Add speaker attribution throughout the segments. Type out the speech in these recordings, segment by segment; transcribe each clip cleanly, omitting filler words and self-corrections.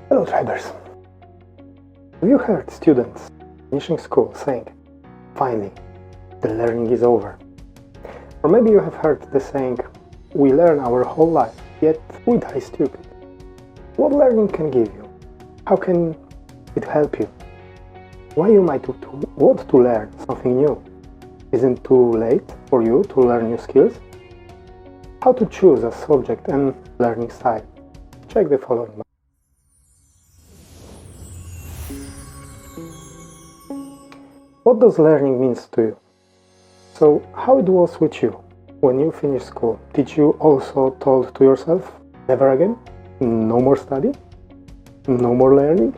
Speaker 1: Hello traders! Have you heard students finishing school saying, finally, the learning is over? Or maybe you have heard the saying, we learn our whole life, yet we die stupid. What learning can give you? How can it help you? Why you might want to learn something new? Isn't it too late for you to learn new skills? How to choose a subject and learning style? Check the following. What does learning means to you? So, how it was with you when you finished school? Did you also told to yourself, never again? No more study? No more learning?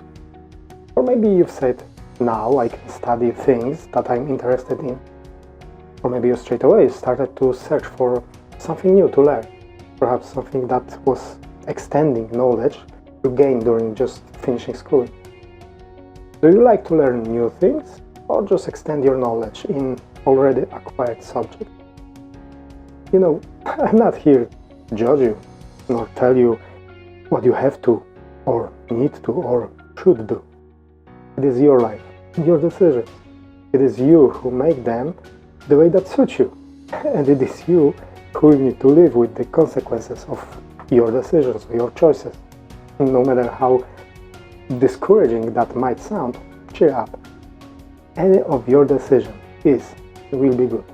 Speaker 1: Or maybe you've said, now I can study things that I'm interested in. Or maybe you straight away started to search for something new to learn. Perhaps something that was extending knowledge you gained during just finishing school. Do you like to learn new things? Or just extend your knowledge in already acquired subjects? You know, I'm not here to judge you, nor tell you what you have to, or need to, or should do. It is your life, your decisions. It is you who make them the way that suits you. And it is you who will need to live with the consequences of your decisions, your choices. No matter how discouraging that might sound, cheer up. Any of your decision will be good.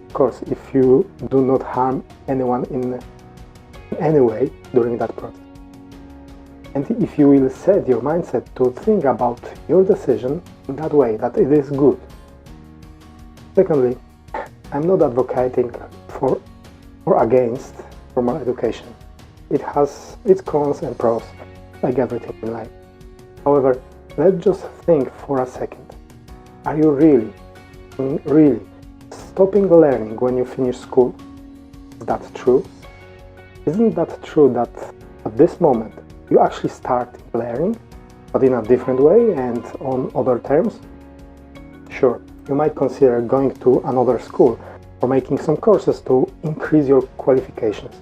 Speaker 1: Of course, if you do not harm anyone in any way during that process. And if you will set your mindset to think about your decision in that way, that it is good. Secondly, I'm not advocating for or against formal education. It has its cons and pros, like everything in life. However, let's just think for a second. Are you really stopping learning when you finish school? Is that true? Isn't that true that at this moment you actually start learning, but in a different way and on other terms? Sure, you might consider going to another school or making some courses to increase your qualifications.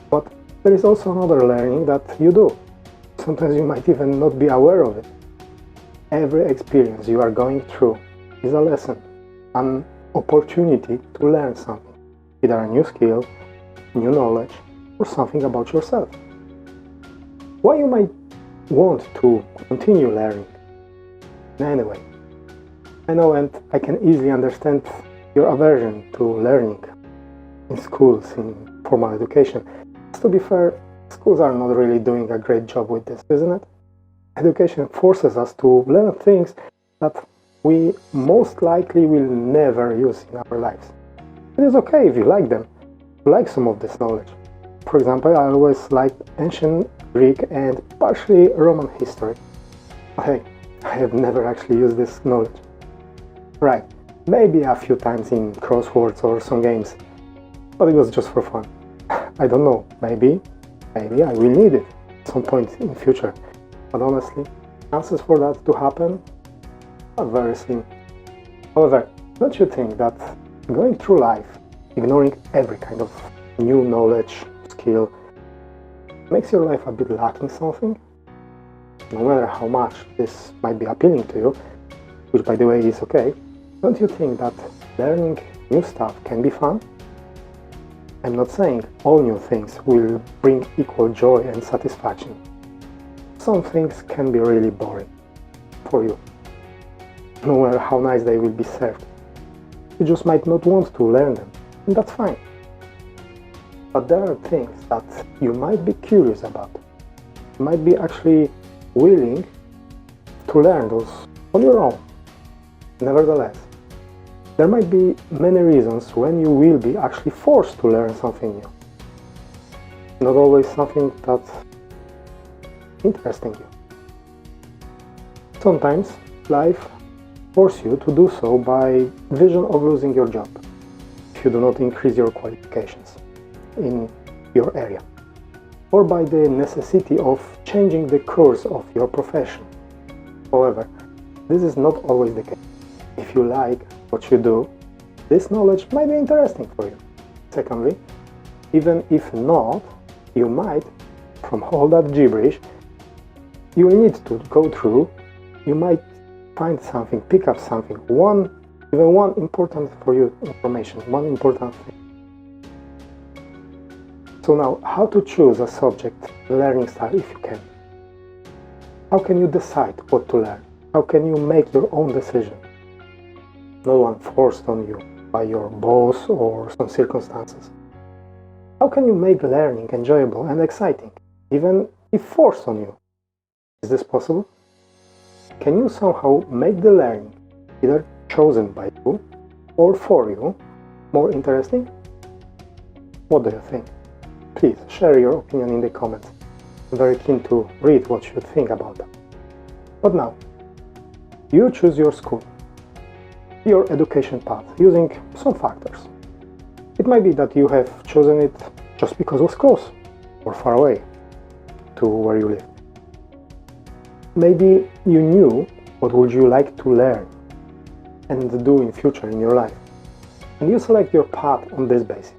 Speaker 1: But there is also another learning that you do. Sometimes you might even not be aware of it. Every experience you are going through is a lesson, an opportunity to learn something, either a new skill, new knowledge, or something about yourself. Why you might want to continue learning? Anyway, I know and I can easily understand your aversion to learning in schools, in formal education. To be fair, schools are not really doing a great job with this, isn't it? Education forces us to learn things that we most likely will never use in our lives. It is okay if you like them, you like some of this knowledge. For example, I always liked ancient Greek and partially Roman history. But hey, I have never actually used this knowledge. Right, maybe a few times in crosswords or some games, but it was just for fun. I don't know, maybe I will need it at some point in future. But honestly, chances for that to happen are very slim. However, don't you think that going through life, ignoring every kind of new knowledge, skill, makes your life a bit lacking something? No matter how much this might be appealing to you, which by the way is okay, don't you think that learning new stuff can be fun? I'm not saying all new things will bring equal joy and satisfaction. Some things can be really boring for you, no matter how nice they will be served. You just might not want to learn them, and that's fine. But there are things that you might be curious about. You might be actually willing to learn those on your own. Nevertheless, there might be many reasons when you will be actually forced to learn something new. Not always something that's interesting you. Sometimes life forces you to do so by vision of losing your job if you do not increase your qualifications in your area, or by the necessity of changing the course of your profession. However, this is not always the case. If you like what you do, this knowledge might be interesting for you. Secondly, even if not, you might, from all that gibberish, you will need to go through, you might find something, pick up something, even one important for you information, one important thing. So now, how to choose a subject, learning style if you can? How can you decide what to learn? How can you make your own decision? No one forced on you by your boss or some circumstances. How can you make learning enjoyable and exciting, even if forced on you? Is this possible? Can you somehow make the learning, either chosen by you or for you, more interesting? What do you think? Please share your opinion in the comments. I'm very keen to read what you think about that. But now, you choose your school, your education path, using some factors. It might be that you have chosen it just because it was close or far away to where you live. Maybe you knew what would you like to learn and do in future in your life, and you select your path on this basis.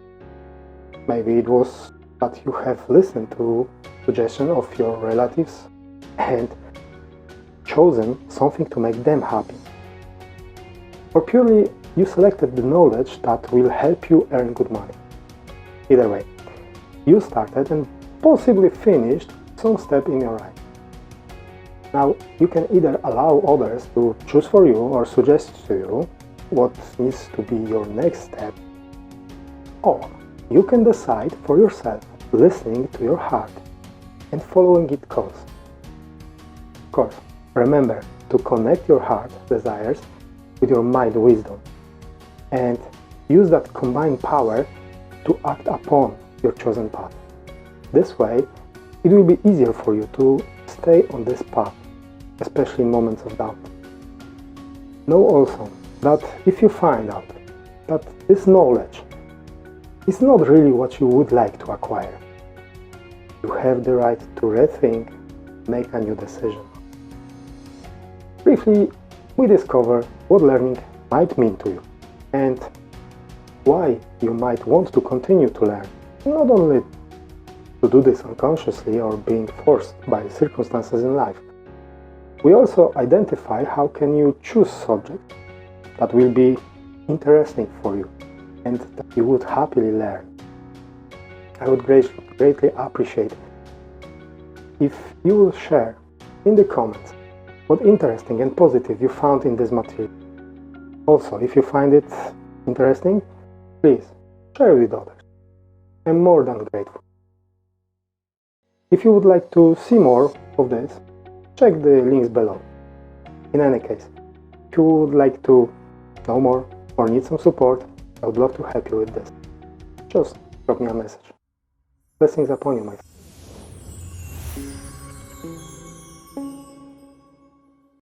Speaker 1: Maybe it was that you have listened to suggestions of your relatives and chosen something to make them happy. Or purely you selected the knowledge that will help you earn good money. Either way, you started and possibly finished some step in your life. Now, you can either allow others to choose for you or suggest to you what needs to be your next step, or you can decide for yourself, listening to your heart and following its cause. Of course, remember to connect your heart desires with your mind wisdom and use that combined power to act upon your chosen path. This way, it will be easier for you to stay on this path, especially in moments of doubt. Know also that if you find out that this knowledge is not really what you would like to acquire, you have the right to rethink, make a new decision. Briefly, we discover what learning might mean to you and why you might want to continue to learn, not only to do this unconsciously or being forced by circumstances in life. We also identify how can you choose subjects that will be interesting for you and that you would happily learn. I would greatly appreciate if you will share in the comments what interesting and positive you found in this material. Also, if you find it interesting, please share it with others. I'm more than grateful. If you would like to see more of this, check the links below. In any case, if you would like to know more or need some support, I would love to help you with this. Just drop me a message. Blessings upon you, my friend.